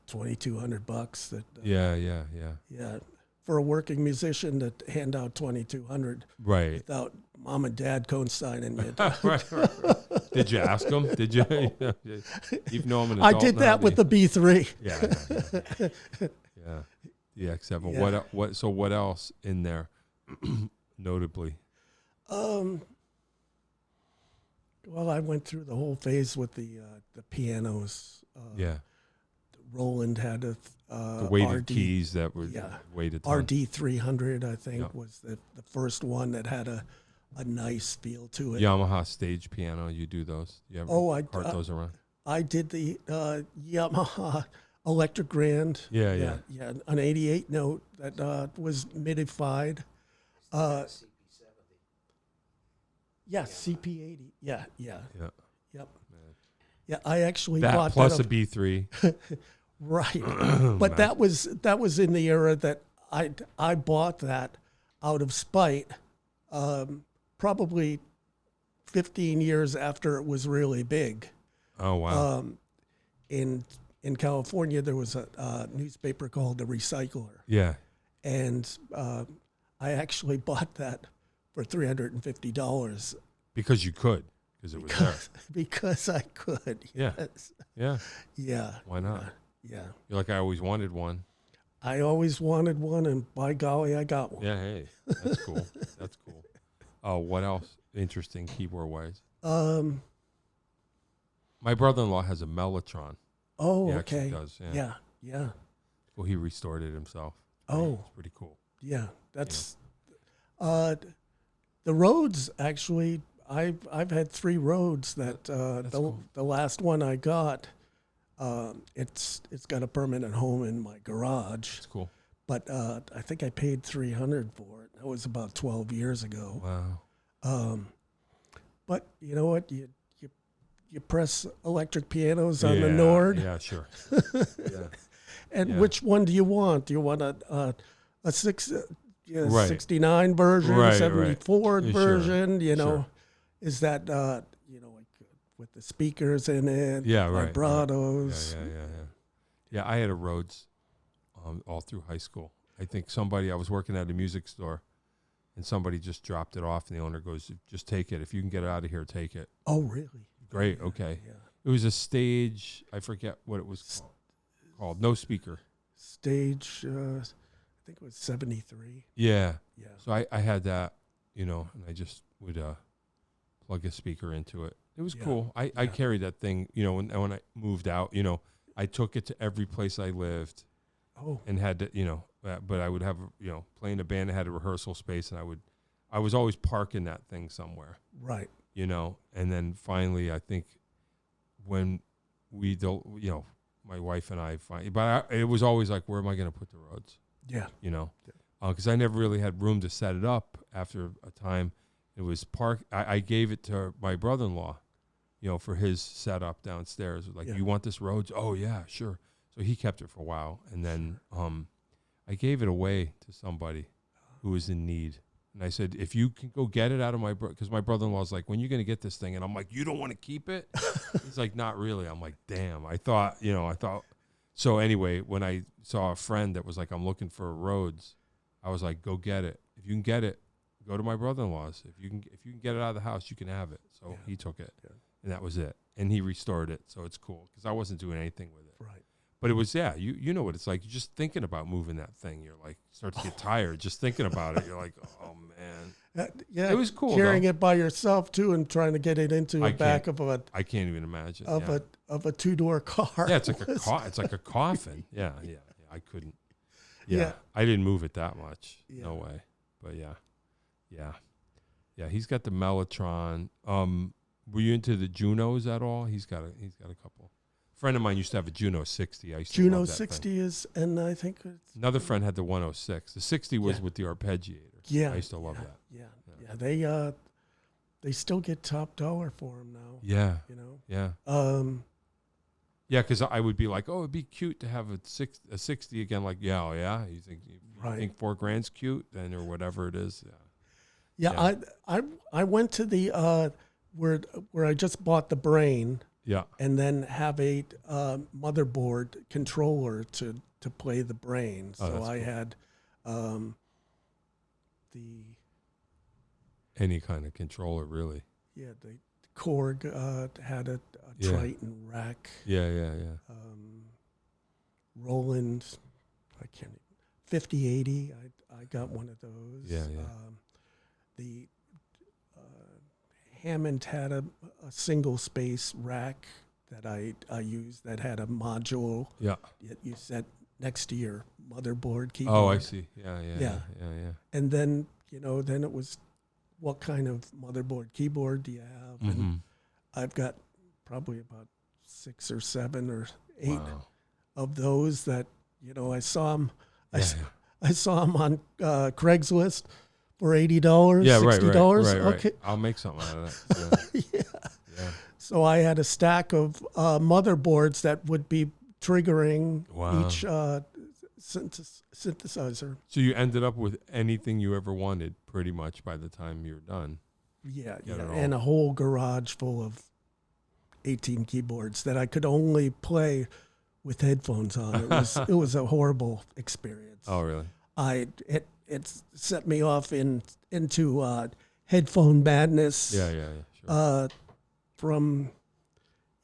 $2,200. That Yeah. for a working musician to hand out $2,200 Right. without mom and dad co-signing it. right. Did you ask them? Did you? Even though I'm an I adult did now, that with the B3. Yeah. DX7. Yeah. What? So what else in there, notably? Well, I went through the whole phase with the pianos. Yeah. Roland had a The weighted RD, keys that were yeah. weighted. ton. RD 300, I think, Yep. was the first one that had a nice feel to it. Yamaha stage piano. You do those? You ever cart those around? I did the Yamaha Electric Grand. Yeah. An 88 note that was midified. CP70. Yeah, CP80. Yeah. Yeah. Yep. Yeah, I actually That bought plus that. a B3. Right. But that was in the era that I bought that out of spite, probably 15 years after it was really big. Oh wow. In California, there was a newspaper called The Recycler, Yeah. and I actually bought that for $350 Because you could. Because it was there. because I could. Yeah. Yes. Yeah. Yeah. Why not? Yeah. You're like, I always wanted one. I always wanted one, and by golly, I got one. Yeah. Hey, that's cool. That's cool. Oh, what else? Interesting keyboard wise. My brother-in-law has a Mellotron. Oh, He actually okay. does. Yeah. Yeah. Yeah. Well, he restored it himself. Oh. It's pretty cool. Yeah. That's the Rhodes. Actually, I've had 3 Rhodes that cool. the last one I got. It's got a permanent home in my garage. It's cool. But I think I paid $300 for it. That was about 12 years ago. Wow. But you know what? You press electric pianos on the Nord. Yeah, sure. Yeah. And Yeah. which one do you want? Do you want a Right. 69 version, Right, 74 right. Sure, version? You know, sure. is that like with the speakers in it? Yeah, right. Vibratos. Yeah. Yeah, I had a Rhodes all through high school. I think I was working at a music store, and somebody just dropped it off, and the owner goes, just take it. If you can get it out of here, take it. Oh, really? Great, okay. Yeah. It was a stage, I forget what it was called. No speaker. Stage, I think it was 73. Yeah. Yeah. So I had that, and I just would plug a speaker into it. It was Yeah. cool. I carried that thing, when I moved out, I took it to every place I lived. Oh, And had to, but I would have, playing a band that had a rehearsal space, and I was always parking that thing somewhere, Right. you know. And then finally, I think when we don't, you know, my wife and I finally, but it was always like, where am I going to put the roads? Yeah. You know, because I never really had room to set it up. After a time, it was I gave it to my brother-in-law, you know, for his setup downstairs. Like, Yeah. you want this roads? Oh yeah, sure. So he kept it for a while, and then I gave it away to somebody who was in need. And I said, if you can go get it out of because my brother-in-law's like, when are you going to get this thing? And I'm like, you don't want to keep it? He's like, not really. I'm like, damn. I thought. So anyway, when I saw a friend that was like, I'm looking for roads, I was like, go get it. If you can get it, go to my brother-in-law's. If you can get it out of the house, you can have it. So he took it, and that was it. And he restored it, so it's cool because I wasn't doing anything with it. Right. But it was, you know what it's like. You're just thinking about moving that thing. You're like, start to get tired just thinking about it. You're like, oh, man. Yeah. It was cool, Carrying though. it by yourself, too, and trying to get it into the back of I can't even imagine. a two-door car. Yeah, it's like a coffin. Yeah, I couldn't. Yeah, I didn't move it that much. Yeah. No way. But yeah. He's got the Mellotron. Were you into the Junos at all? He's got a couple. A friend of mine used to have a Juno 60. I used to Juno love that 60 thing. is, and I think it's, Another friend had the 106. The 60 was with the arpeggiator. Yeah, I used to love that. Yeah. They still get top dollar for them now. Yeah. You know. Yeah. Yeah, because I would be like, oh, it'd be cute to have a 60 again. Like, yeah. You think $4,000's cute, then or whatever it is. Yeah. Yeah. I went to the where I just bought the Brain. Yeah. And then have a motherboard controller to play the Brain. So I had the any kind of controller, really. Yeah, the Korg had a Triton rack. Yeah. Roland, I can't even, 5080. I got one of those. Yeah. The Hammond had a single space rack that I used that had a module. Yeah. That you set next to your motherboard keyboard. Oh, I see. Yeah. And then then it was, what kind of motherboard keyboard do you have? Mm-hmm. And I've got probably about 6 or 7 or 8 of those that I saw them. I saw them on Craigslist for $80, $60. Right. Okay, I'll make something out of that. Yeah. So I had a stack of motherboards that would be triggering each synthesizer. So you ended up with anything you ever wanted, pretty much, by the time you're done. Yeah, and a whole garage full of 18 keyboards that I could only play with headphones on. It was a horrible experience. Oh, really? It set me off into headphone madness. Yeah, sure. From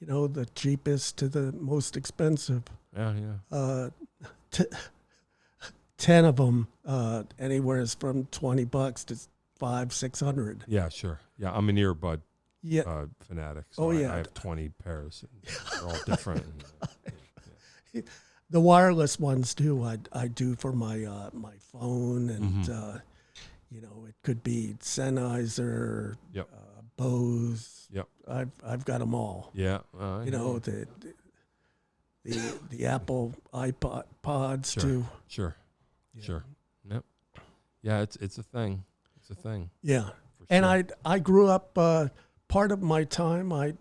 the cheapest to the most expensive. Yeah. 10 of them, anywhere from $20 to $500-$600. Yeah, sure. Yeah, I'm an earbud fanatic. So I have 20 pairs. And they're all different. The wireless ones too. I do for my my phone, and it could be Sennheiser, Bose. Yep. I've got them all. Yeah. The Apple iPods too. Sure. Yep. Yeah, it's a thing. It's a thing. Yeah. Sure. And I grew up. Part of my time, I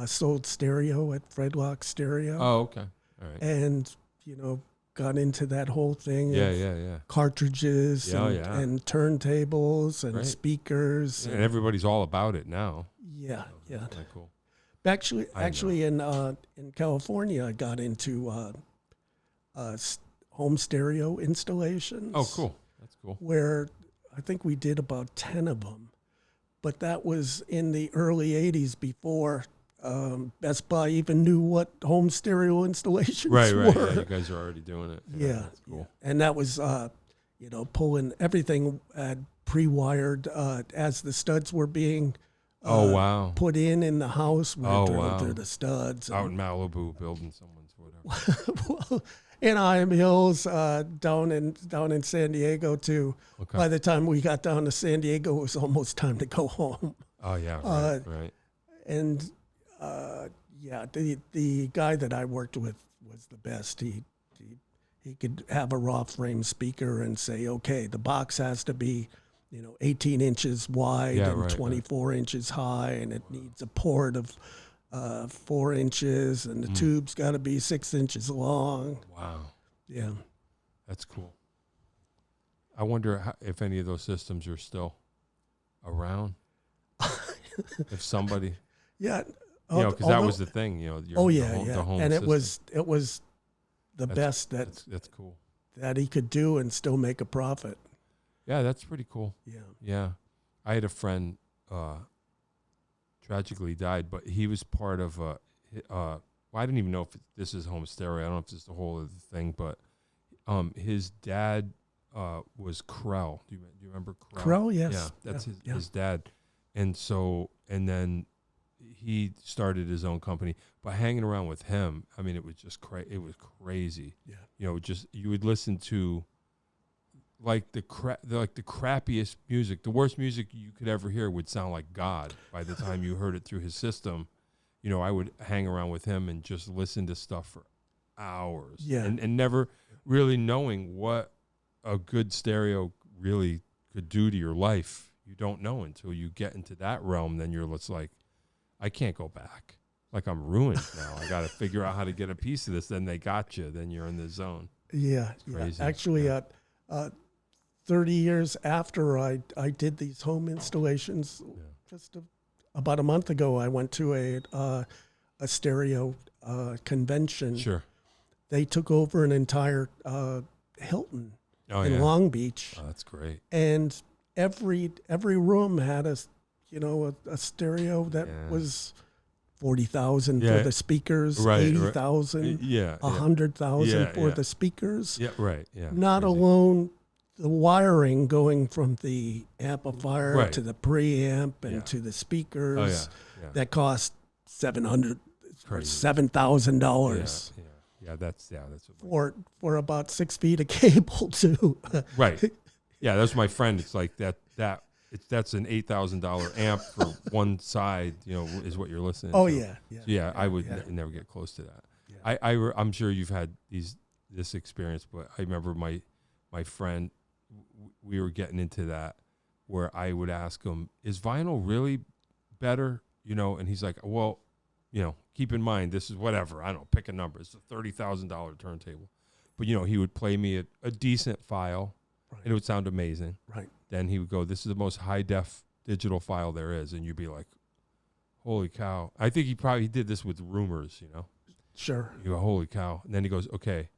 sold stereo at Fredlock Stereo. Oh, okay. All right. And got into that whole thing. Yeah. Cartridges and turntables and speakers. And everybody's all about it now. Yeah. Kind of cool. Actually, in California, I got into home stereo installations. Oh, cool. That's cool. Where I think we did about 10 of them, but that was in the early '80s before Best Buy even knew what home stereo installations were. Right. Yeah, you guys are already doing it. Yeah, that's cool. And that was pulling everything pre-wired as the studs were being. Put in the house. We were through the studs. Out in Malibu, building someone's whatever. Well, Anaheim Hills, down in San Diego too. Okay. By the time we got down to San Diego, it was almost time to go home. Oh yeah, right. And yeah, the guy that I worked with was the best. He could have a raw frame speaker and say, okay, the box has to be, 18 inches wide and 24 inches high, and it needs a port of 4 inches, and the tube's got to be 6 inches long. Wow. Yeah. That's cool. I wonder if any of those systems are still around. If somebody, Yeah. because that was the thing, the home and system. it was the best that's cool. that he could do and still make a profit. Yeah, that's pretty cool. Yeah. Yeah. I had a friend tragically died, but he was part of I didn't even know if this is home stereo. I don't know if this is the whole of the thing, but his dad was Krell. Do you remember Krell? Krell, yes. Yeah, that's his dad. And then he started his own company. But hanging around with him, I mean, it was just it was crazy. Yeah. You would listen to like the crappiest music. The worst music you could ever hear would sound like God by the time you heard it through his system. I would hang around with him and just listen to stuff for hours. Yeah. And never really knowing what a good stereo really could do to your life. You don't know until you get into that realm. Then you're just like, I can't go back. Like, I'm ruined now. I got to figure out how to get a piece of this. Then they got you. Then you're in the zone. Yeah. Crazy. Actually, 30 years after I did these home installations, just about a month ago, I went to a stereo convention. Sure. They took over an entire Hilton in Long Beach. Oh, that's great. And every room had a stereo that was 40,000 for the speakers, 80,000, 100,000 for the speakers. Yeah, right. Yeah. Not crazy. alone the wiring going from the amplifier to the preamp and to the speakers. That cost $700 or $7,000. Yeah, that's what for about 6 feet of cable too. Right. Yeah, that's my friend. It's like that's an $8,000 amp for one side, is what you're listening to. Yeah. I would never get close to that. Yeah. I'm sure you've had this experience, but I remember my friend, we were getting into that where I would ask him, is vinyl really better? And he's like, well, keep in mind, this is whatever. I don't know, pick a number. It's a $30,000 turntable. But, he would play me a decent file, and it would sound amazing. Right. Then he would go, this is the most high-def digital file there is. And you'd be like, holy cow. I think he did this with Rumors, Sure. You go, holy cow. And then he goes, okay,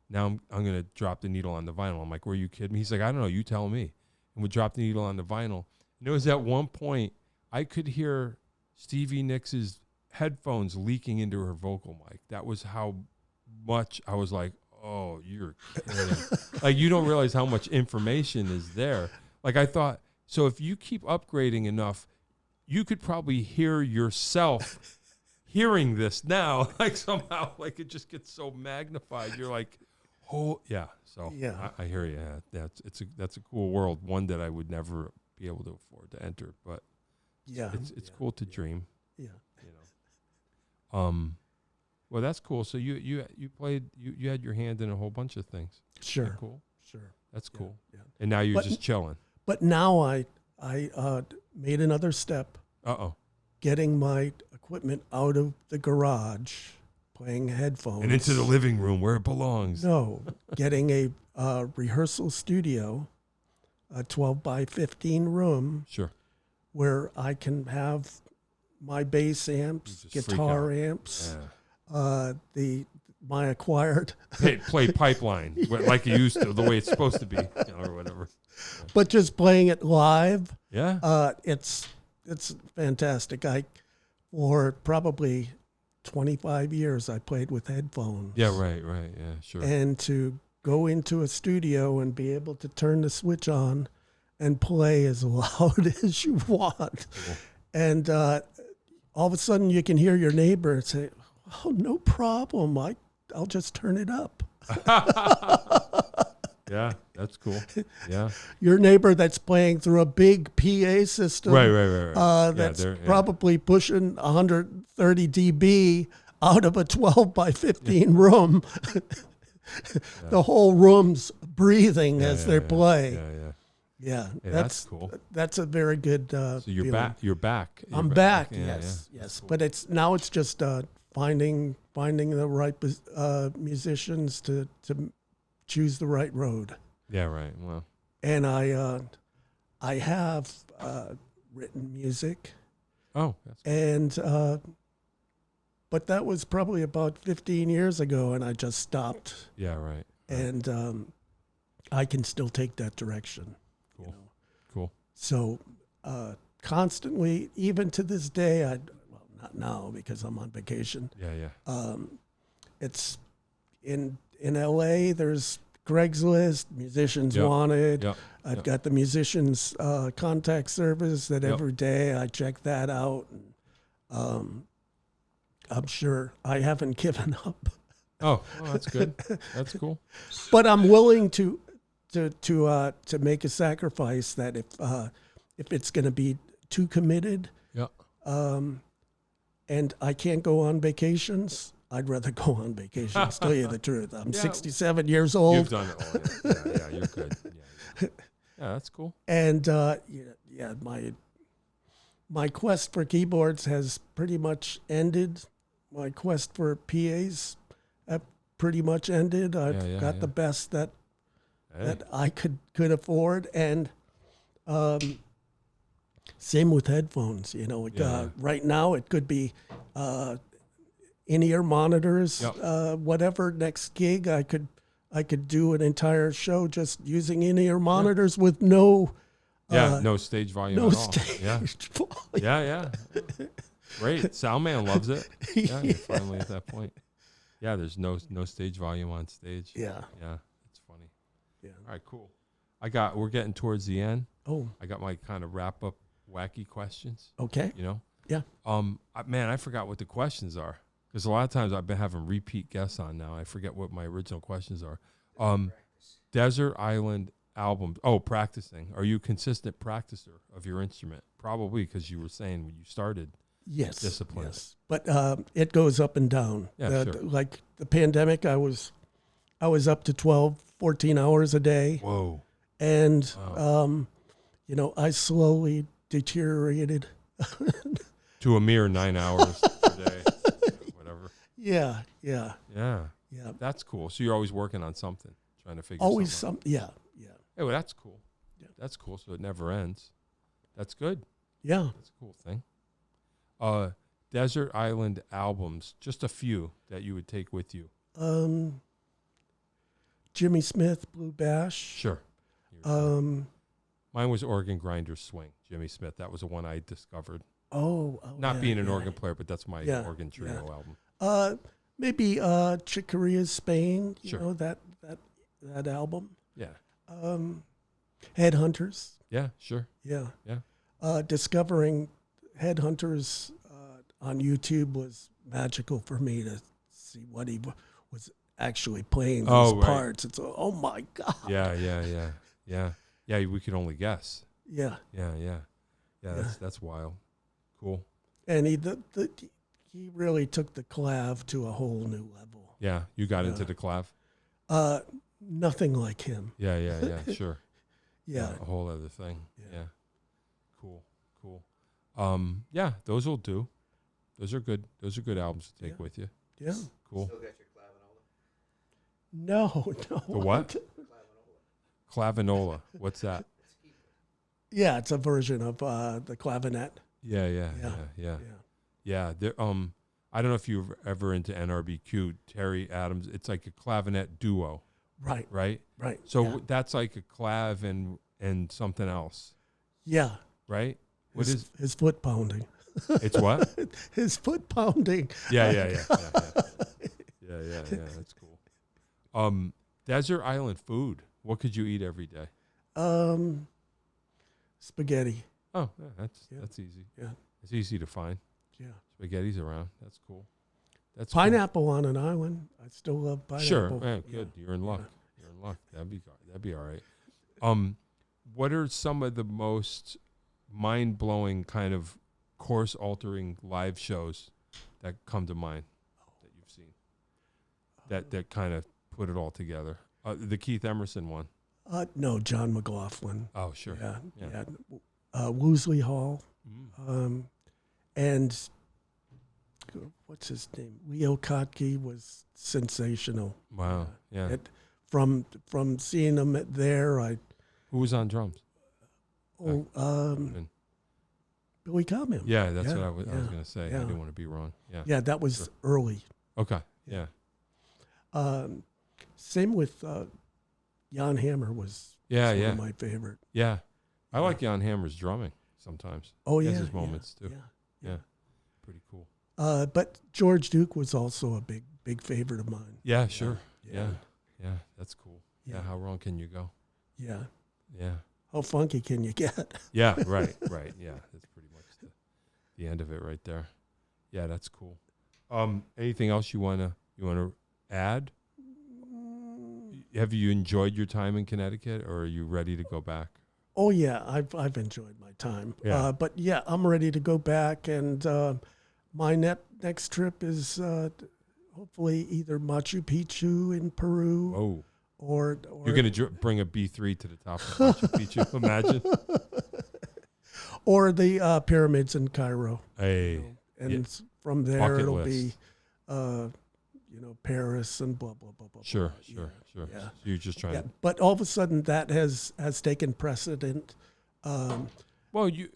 now I'm going to drop the needle on the vinyl. I'm like, were you kidding me? He's like, I don't know. You tell me. And we dropped the needle on the vinyl. And it was at one point, I could hear Stevie Nicks' headphones leaking into her vocal mic. That was how much I was like, oh, you're kidding. Like, you don't realize how much information is there. Like, I thought, so if you keep upgrading enough, you could probably hear yourself hearing this now. Like, somehow, like, it just gets so magnified. You're like, oh, yeah. So I hear you. Yeah, that's a cool world, one that I would never be able to afford to enter. But it's cool to dream. Yeah. Well, that's cool. So you played, you had your hand in a whole bunch of things. Sure. That cool. Sure. That's cool. Yeah. And now you're just chilling. But now I made another step. Getting my equipment out of the garage, playing headphones, and into the living room where it belongs. No, getting a rehearsal studio, a 12 by 15 room. Sure. Where I can have my bass amps, guitar amps, my acquired play pipeline like you used to, the way it's supposed to be, or whatever. But just playing it live, it's fantastic. For probably 25 years, I played with headphones. Yeah, right, yeah, sure. And to go into a studio and be able to turn the switch on and play as loud as you want. Cool. And all of a sudden you can hear your neighbor say, oh, no problem. I I'll just turn it up. Yeah, that's cool. Yeah. Your neighbor that's playing through a big PA system, Right. that's probably pushing 130 dB out of a 12 by 15 room. The whole room's breathing as they play. Yeah, that's cool. That's a very good. So you're back. You're back. I'm back. Yes. Cool. But it's just finding the right musicians to choose the right road. Yeah. Right. Well. And I have written music. Oh. That's cool. And but that was probably about 15 years ago, and I just stopped. Yeah. Right. And I can still take that direction. Cool. Cool. So constantly, even to this day, not now because I'm on vacation. Yeah. It's in LA. There's Craigslist, musicians wanted. I've got the musicians contact service that every day I check that out. And, I'm sure I haven't given up. Oh, that's good. That's cool. But I'm willing to make a sacrifice that if it's going to be too committed, and I can't go on vacations, I'd rather go on vacations. Tell you the truth, I'm 67 years old. You've done it all. Yeah, you're good. Yeah, that's cool. And my quest for keyboards has pretty much ended. My quest for PAs have pretty much ended. I've got the best that I could afford, and same with headphones. Right now it could be in-ear monitors. Whatever next gig, I could do an entire show just using in-ear monitors with no stage volume no at all. Stage volume. Yeah. Great. Sound man loves it. Yeah, you're finally at that point. Yeah, there's no stage volume on stage. Yeah. Yeah, it's funny. Yeah. All right, cool. We're getting towards the end. Oh. I got my kind of wrap up wacky questions. Okay. Yeah. I forgot what the questions are because a lot of times I've been having repeat guests on now. I forget what my original questions are. Desert Island albums. Oh, practicing. Are you a consistent practicer of your instrument? Probably because you were saying when you started. Yes. Discipline. Yes. But it goes up and down. Yeah, sure. Like the pandemic, I was up to 12, 14 hours a day. Whoa. And, I slowly deteriorated. To a mere 9 hours a day. Whatever. Yeah. Yeah. That's cool. So you're always working on something, trying to figure always something out. Yeah. Hey, well, that's cool. Yeah. That's cool. So it never ends. That's good. Yeah. That's a cool thing. Desert Island albums, just a few that you would take with you. Jimmy Smith, Blue Bash. Sure. Mine was Organ Grinder Swing, Jimmy Smith. That was the one I discovered. Not being an organ player, but that's my organ trio album. Maybe Chick Corea's Spain, that album. Yeah. Headhunters. Yeah, sure. Yeah. Yeah. Discovering Headhunters on YouTube was magical for me to see what he was actually playing those parts. It's oh my God. Yeah. We could only guess. Yeah. That's wild. Cool. And he really took the clav to a whole new level. Yeah, you got into the clav. Nothing like him. Yeah. Sure. Yeah. A whole other thing. Yeah. Cool. Yeah, those will do. Those are good albums to take with you. Yeah. Cool. Still got your clavinola? No. The what? Clavinola. What's that? Yeah, it's a version of the clavinet. Yeah. Yeah. I don't know if you're ever into NRBQ, Terry Adams. It's like a clavinet duo. Right. So that's like a clav and something else. Yeah. Right? What is his foot pounding? It's what? His foot pounding. Yeah. Yeah, that's cool. Desert Island food. What could you eat every day? Spaghetti. Oh, yeah, that's easy. Yeah. It's easy to find. Yeah. Spaghetti's around. That's cool. That's cool. Pineapple on an Island. I still love pineapple. Sure, yeah, good. You're in luck. You're in luck. That'd be all right. What are some of the most mind-blowing kind of course-altering live shows that come to mind that you've seen? That kind of put it all together. The Keith Emerson one. No, John McLaughlin. Oh, sure. Yeah. Woosley Hall. And what's his name? Leo Kotke was sensational. Wow. Yeah. From seeing him there, Who was on drums? Billy Cobham. Yeah, that's what I was going to say. Yeah. I didn't want to be wrong. Yeah. Yeah, that was early. Okay. Yeah. Same with Jan Hammer was one of my favorite. Yeah. I like Jan Hammer's drumming sometimes. Oh, he yeah. has his moments too. Yeah. Pretty cool. But George Duke was also a big favorite of mine. Yeah, sure. Yeah. That's cool. Yeah. Yeah. How wrong can you go? Yeah. Yeah. How funky can you get? Yeah, right. Yeah. That's pretty much the end of it right there. Yeah, that's cool. Anything else you wanna add? Have you enjoyed your time in Connecticut, or are you ready to go back? Oh yeah, I've enjoyed my time. Yeah. But yeah, I'm ready to go back, and my next trip is hopefully either Machu Picchu in Peru. Oh. Or you're going to bring a B3 to the top of Machu Picchu, imagine. Or the pyramids in Cairo. Hey. And from there Bucket it'll list. be, Paris and blah, blah, blah, blah. Sure. Yeah. So you're just trying to. But all of a sudden that has taken precedent. Well,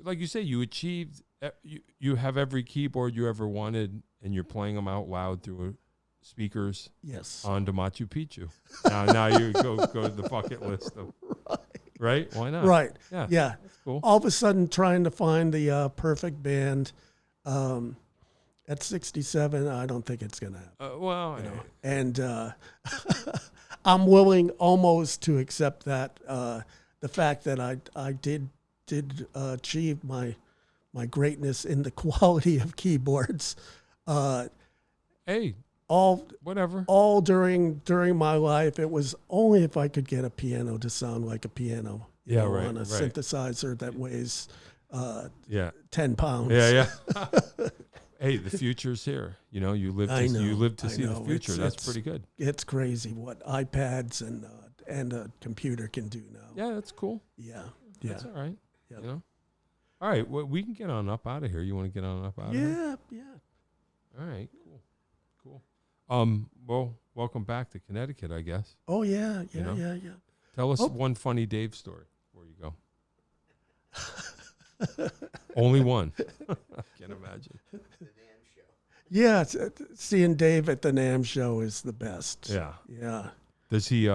like you say, you achieved, you have every keyboard you ever wanted, and you're playing them out loud through speakers. Yes. Onto Machu Picchu. Now you go to the bucket list of, right? Why not? Right. Yeah. That's cool. All of a sudden, trying to find the perfect band at 67, I don't think it's going to happen. And I'm willing almost to accept that the fact that I did achieve my greatness in the quality of keyboards. Hey. Whatever. All during my life, it was only if I could get a piano to sound like a piano. On a synthesizer that weighs 10 pounds. Yeah. Hey, the future's here. You live to see the future. That's pretty good. It's crazy what iPads and a computer can do now. Yeah, that's cool. Yeah. That's all right. Yep. All right. Well, we can get on up out of here. You want to get on up out of here? Yeah. All right. Cool. Well, welcome back to Connecticut, I guess. Oh yeah. Tell us one funny Dave story before you go. Only one. I can't imagine. The NAMM show. Yeah, seeing Dave at the NAMM show is the best. Yeah. Does he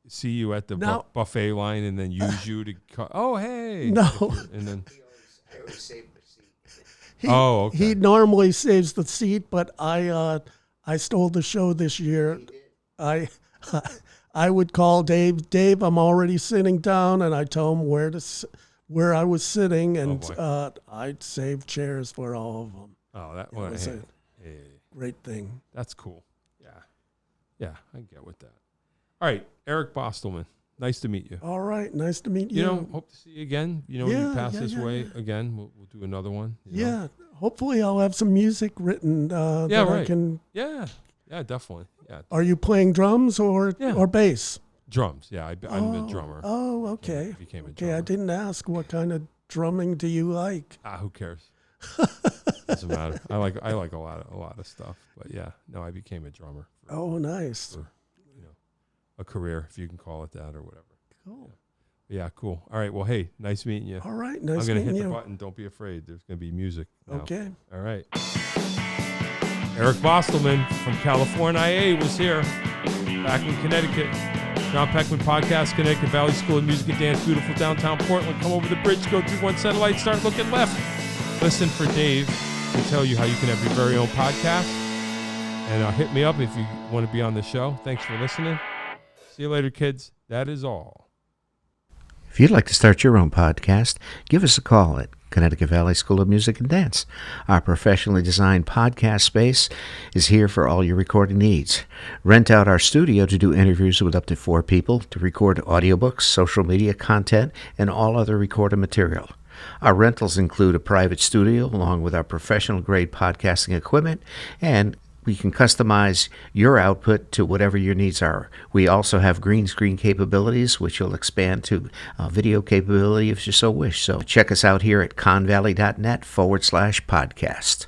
see you at the buffet line and then use you to oh hey? No. And then I always save the seat. okay. He normally saves the seat, but I stole the show this year. I would call Dave. Dave, I'm already sitting down, and I tell him where I was sitting, and I'd save chairs for all of them. Oh, that was a great thing. That's cool. Yeah, I get with that. All right, Eric Bostleman. Nice to meet you. All right, nice to meet you. Hope to see you again. When you pass this way again, we'll do another one. Yeah, hopefully I'll have some music written that I can. Yeah, definitely. Yeah. Are you playing drums or bass? Drums. Yeah, I'm the drummer. Oh, okay. I became a drummer. I didn't ask what kind of drumming do you like. Who cares? Doesn't matter. I like a lot of stuff, but I became a drummer. Nice. For, a career, if you can call it that or whatever. Cool. Yeah, cool. All right. Well, hey, nice meeting you. All right, nice I'm meeting you. going to hit the button. Don't be afraid. There's going to be music now. Okay. All right. Eric Bostleman from California was here, back in Connecticut. John Peckman Podcast, Connecticut Valley School of Music and Dance, beautiful downtown Portland. Come over the bridge, go through one satellite, start looking left. Listen for Dave to tell you how you can have your very own podcast. And hit me up if you want to be on the show. Thanks for listening. See you later, kids. That is all. If you'd like to start your own podcast, give us a call at Connecticut Valley School of Music and Dance. Our professionally designed podcast space is here for all your recording needs. Rent out our studio to do interviews with up to 4 people, to record audiobooks, social media content, and all other recorded material. Our rentals include a private studio along with our professional-grade podcasting equipment, and we can customize your output to whatever your needs are. We also have green screen capabilities, which will expand to video capability if you so wish. So check us out here at convalley.net/podcast.